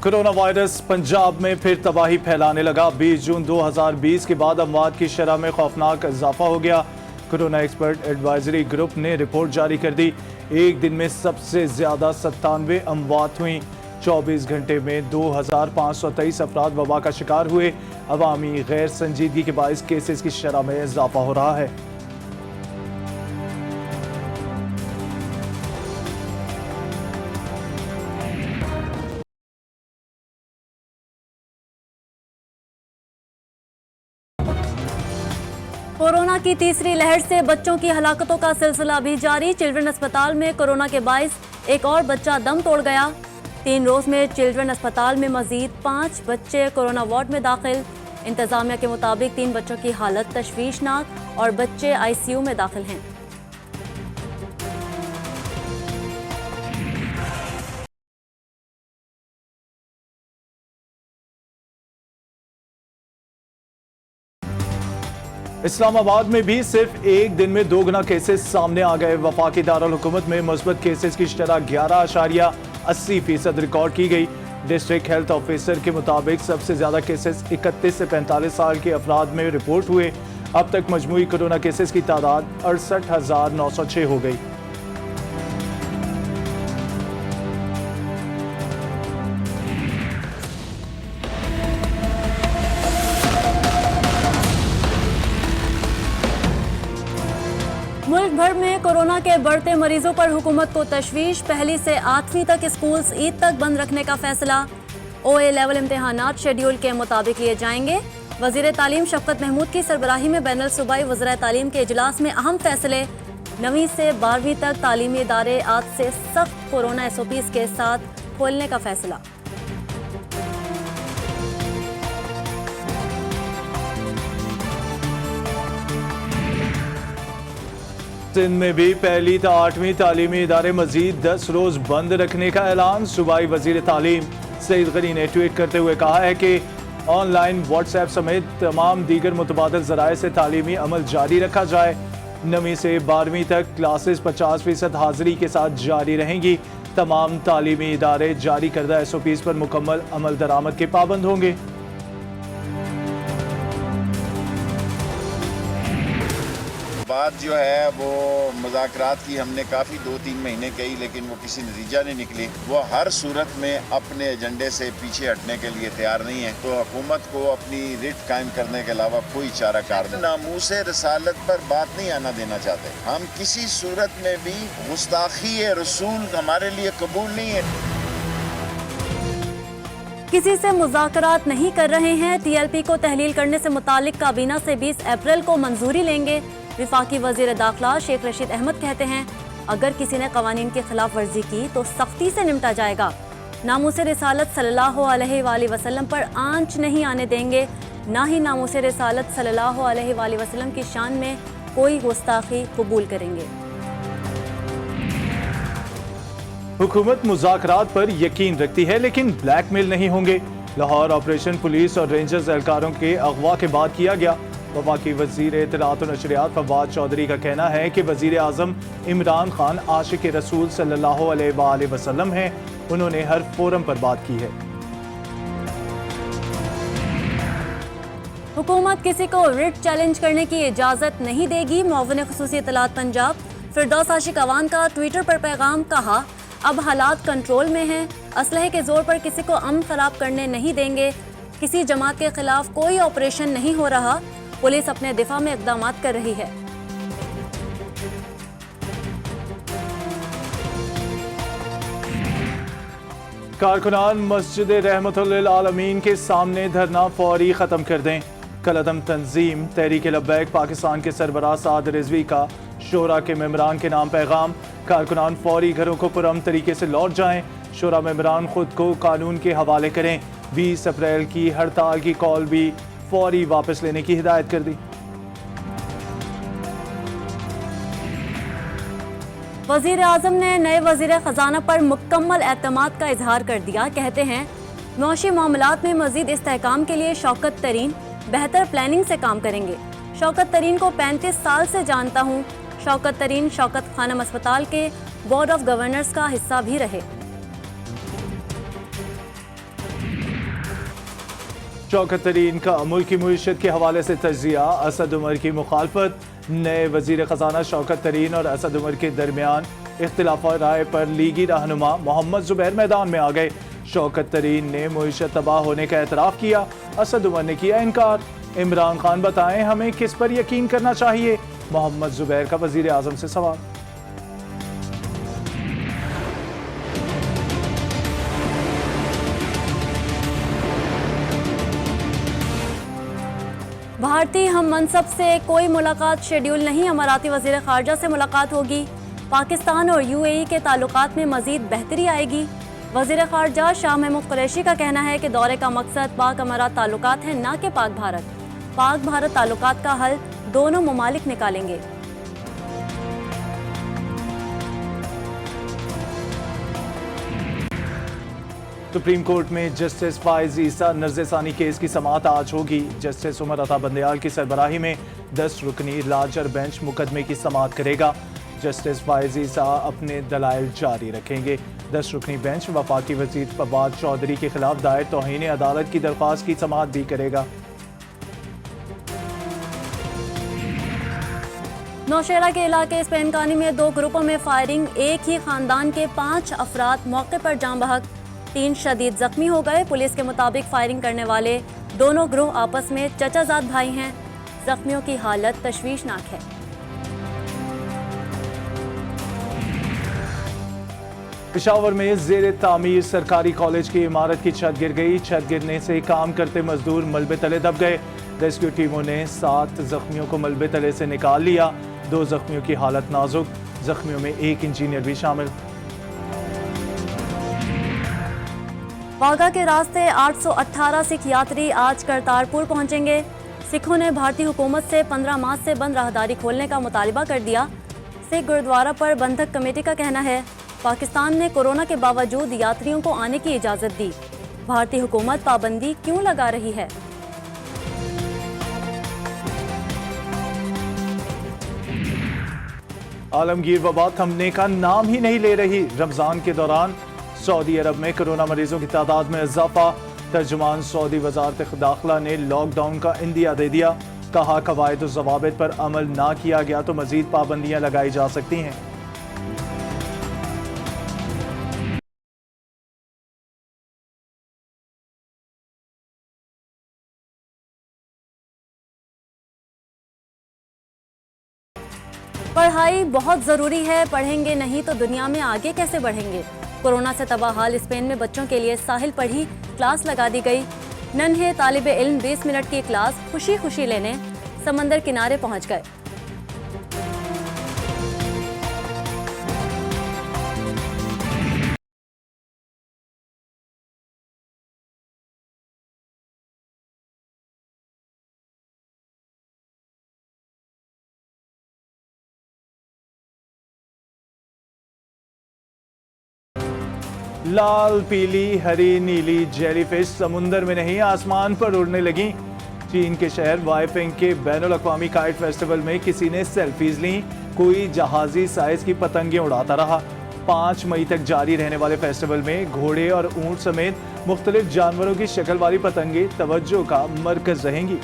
Corona virus Punjab में फिर तबाही फैलाने लगा। 20 जून 2020 के बाद अमवात की शरह में खौफनाक इजाफा हो गया। कोरोना एक्सपर्ट एडवाइजरी ग्रुप ने रिपोर्ट जारी कर दी। एक दिन में सबसे ज्यादा 97 अमवात हुई। 24 घंटे में 2523 अफराद वबा का शिकार हुए। अवामी गैर संजीदगी के बाइस केसेस की शरह में इजाफा हो रहा है। कोरोना की तीसरी लहर से बच्चों की हलाकतों का सिलसिला भी जारी। चिल्ड्रन अस्पताल में कोरोना के बाइस एक और बच्चा दम तोड़ गया। 3 रोज में चिल्ड्रन अस्पताल में मजीद 5 बच्चे कोरोना वार्ड में दाखिल। इंतजामिया के मुताबिक 3 बच्चों की हालत तशवीशनाक और बच्चे आईसीयू में दाखिल हैं। इस्लामाबाद में भी सिर्फ एक दिन में 2 गुना केसेस सामने आ गए। वफाकी दारुल हुकूमत में मुस्बत केसेस की शरह 11.80% रिकॉर्ड की गई। डिस्ट्रिक्ट हेल्थ ऑफिसर के मुताबिक सबसे ज्यादा केसेस 31 से 45 साल के अफराद में रिपोर्ट हुए। अब तक मजमूई कोरोना केसेस की तादाद 68,906 हो गई। मुल्क भर में कोरोना के बढ़ते मरीजों पर हुकूमत को तशवीश। 1 से 8वीं तक स्कूल्स ईद तक बंद रखने का फैसला। OA लेवल इम्तिहानात शेड्यूल के मुताबिक लिए जाएंगे। वजीर तालीम शफकत महमूद की सरबराही में बैनुल सूबाई वज़राए तालीम के इजलास में अहम फैसले। 9वीं से 12वीं तक तालीमी इदारे आज से सख्त कोरोना SOPs के साथ खोलने का फैसला। सिंध में भी 1ली से 8वीं तालीमी इदारे मजीद 10 रोज बंद रखने का ऐलान। सूबाई वजीर तालीम सईद गनी ने ट्वीट करते हुए कहा है कि ऑनलाइन व्हाट्सएप समेत तमाम दीगर मुतबादल जराए से तालीमी अमल जारी रखा जाए। 9वीं से 12वीं तक क्लासेस 50% हाजिरी के साथ जारी रहेंगी। तमाम तालीमी इदारे जारी करदा SOPs पर मुकम्मल अमल दरामद के पाबंद होंगे। बात जो है वो मुज़ाकरात की हमने काफ़ी 2-3 महीने कही, लेकिन वो किसी नतीजा नहीं निकली। वो हर सूरत में अपने एजेंडे से पीछे हटने के लिए तैयार नहीं है। तो हुकूमत को अपनी रिट कायम करने के अलावा कोई चारा कार नहीं। नामूसे रसालत पर बात नहीं आना देना चाहते। हम किसी सूरत में भी गुस्ताखी रसूल हमारे लिए कबूल नहीं है। किसी से मुज़ाकरात नहीं कर रहे हैं। TLP को तहलील करने से मुतालिक काबीना से 20 अप्रैल को मंजूरी लेंगे। विफाकी वजीर दाखिला शेख रशीद अहमद कहते हैं, अगर किसी ने कवानीन की खिलाफ वर्जी की तो सख्ती से निपटा जाएगा। नामूसे रिसालत सल्लल्लाहु अलैहि वसल्लम पर आंच नहीं आने देंगे। ना ही नामूसे रिसालत सल्लल्लाहु अलैहि वसल्लम की शान में कोई गुस्ताखी कबूल करेंगे। हुकूमत मुज़ाकरात पर यकीन रखती है लेकिन ब्लैकमेल नहीं होंगे। लाहौर ऑपरेशन पुलिस और रेंजर्स एहलकारों के अगवा के बाद किया गया। वफाकी वजीर इत्तलात और नशरियात फवाद चौधरी का कहना है कि वजीर आज़म इमरान खान आशिक रसूल सल्लल्लाहु अलैहि वसल्लम हैं। उन्होंने हर फोरम पर बात की है। हुकूमत किसी को रिट चैलेंज करने की इजाजत नहीं देगी। मुअव्विन खुसूसी इत्तलात पंजाब फिरदौस आशिक अवान का ट्विटर पर पैगाम। कहा, अब हालात कंट्रोल में हैं। असलहे के जोर पर किसी को अमन खराब करने नहीं देंगे। किसी जमात के खिलाफ कोई ऑपरेशन नहीं हो रहा। पुलिस अपने दिफा में इक़दामात कर रही है। कारकुनान मस्जिद रहमतुल आलमीन के सामने धरना फौरी खत्म कर दें। कलअदम तंजीम तहरीक लब्बैक पाकिस्तान के सरबराह साद रिजवी का शोरा के मेंबरान के नाम पैगाम। कारकुनान फौरी घरों को पुरअमन तरीके से लौट जाएं। शोरा मेंबरान खुद को कानून के हवाले करें। 20 अप्रैल की हड़ताल की कॉल भी फौरी वापस लेने की हिदायत कर दी। वजीर आज़म ने नए वजीर खजाना पर मुकम्मल एतमाद का इजहार कर दिया। कहते हैं, मुआशी मामलात में मजीद इस्तेहकाम के लिए शौकत तरीन बेहतर प्लानिंग से काम करेंगे। शौकत तरीन को 35 साल से जानता हूँ। शौकत तरीन शौकत खानम अस्पताल के बोर्ड ऑफ गवर्नर्स का हिस्सा भी रहे। शौकत तरीन का मुल्की मुईशत के हवाले से तजिया, असद उमर की मुखालफत। नए वजीर खजाना शौकत तरीन और असद उमर के दरमियान इख्तिलाफ राय पर लीगी रहनुमा मोहम्मद जुबैर मैदान में आ गए। शौकत तरीन ने मुईशत तबाह होने का एतराफ़ किया, असद उमर ने किया इनकार। इमरान खान बताएं हमें किस पर यकीन करना चाहिए, मोहम्मद जुबैर का वजीर आजम से सवाल। भारतीय हम मनसब से कोई मुलाकात शेड्यूल नहीं, अमाराती वजीर खारजा से मुलाकात होगी। पाकिस्तान और यूएई के ताल्लुकात में मजीद बेहतरी आएगी। वजीर खारजा शाह महमूद कुरैशी का कहना है कि दौरे का मकसद पाक अमारात ताल्लुकात है, न कि पाक भारत। पाक भारत ताल्लुकात का हल दोनों ममालिक निकालेंगे। सुप्रीम कोर्ट में जस्टिस फाइज ईसा नज़रसानी केस की समाअत आज होगी। जस्टिस उमर अता बंदयाल की सरबराही में 10 रुकनी लार्जर बेंच मुकदमे की समाअत करेगा। जस्टिस फाइज ईसा अपने दलाइल जारी रखेंगे। 10 रुकनी बेंच वफाकी वजीर फवाद चौधरी के खिलाफ दायर तौहीन अदालत की दरख्वास्त की समाअत भी करेगा। नौशेरा के इलाके स्पेनकानी में 2 ग्रुपों में फायरिंग, एक ही खानदान के 5 अफराद मौके पर जान बहक, 3 शदीद जख्मी हो गए। पुलिस के मुताबिक फायरिंग करने वाले दोनों ग्रोह आपस में चचाजाद भाई हैं। जख्मियों की हालत तशवीशनाक है। पेशावर में जेर तामीर सरकारी कॉलेज की इमारत की छत गिर गई। छत गिरने से काम करते मजदूर मलबे तले दब गए। रेस्क्यू टीमों ने 7 जख्मियों को मलबे तले से निकाल लिया। 2 जख्मियों की हालत नाजुक, जख्मियों में 1 इंजीनियर भी शामिल। वाघा के रास्ते 818 सिख यात्री आज करतारपुर पहुंचेंगे। सिखों ने भारतीय हुकूमत से 15 मार्च से बंद राहदारी खोलने का मुतालबा कर दिया। सिख गुरुद्वारा पर बंधक कमेटी का कहना है पाकिस्तान ने कोरोना के बावजूद यात्रियों को आने की इजाज़त दी, भारतीय हुकूमत पाबंदी क्यों लगा रही है। आलमगीर वबा थमने का नाम ही नहीं ले रही। रमजान के दौरान सऊदी अरब में कोरोना मरीजों की तादाद में इजाफा। तर्जुमान सऊदी वजारत दाखिला ने लॉकडाउन का इंदिया दे दिया। कहा कवायद और ज़वाबित पर अमल ना किया गया तो मजीद पाबंदियां लगाई जा सकती हैं। पढ़ाई बहुत ज़रूरी है, पढ़ेंगे नहीं तो दुनिया में आगे कैसे बढ़ेंगे। कोरोना से तबाह हाल स्पेन में बच्चों के लिए साहिल पर ही क्लास लगा दी गई। नन्हे तालिबे इल्म 20 मिनट की क्लास खुशी खुशी लेने समंदर किनारे पहुंच गए। लाल पीली हरी नीली जेलीफिश समुंदर में नहीं आसमान पर उड़ने लगी। चीन के शहर वाइफेंग के बैनुल अक़वामी काइट फेस्टिवल में किसी ने सेल्फीज ली, कोई जहाजी साइज की पतंगें उड़ाता रहा। 5 मई तक जारी रहने वाले फेस्टिवल में घोड़े और ऊंट समेत मुख्तलिफ जानवरों की शक्ल वाली पतंगें तवज्जो का मरकज रहेंगी।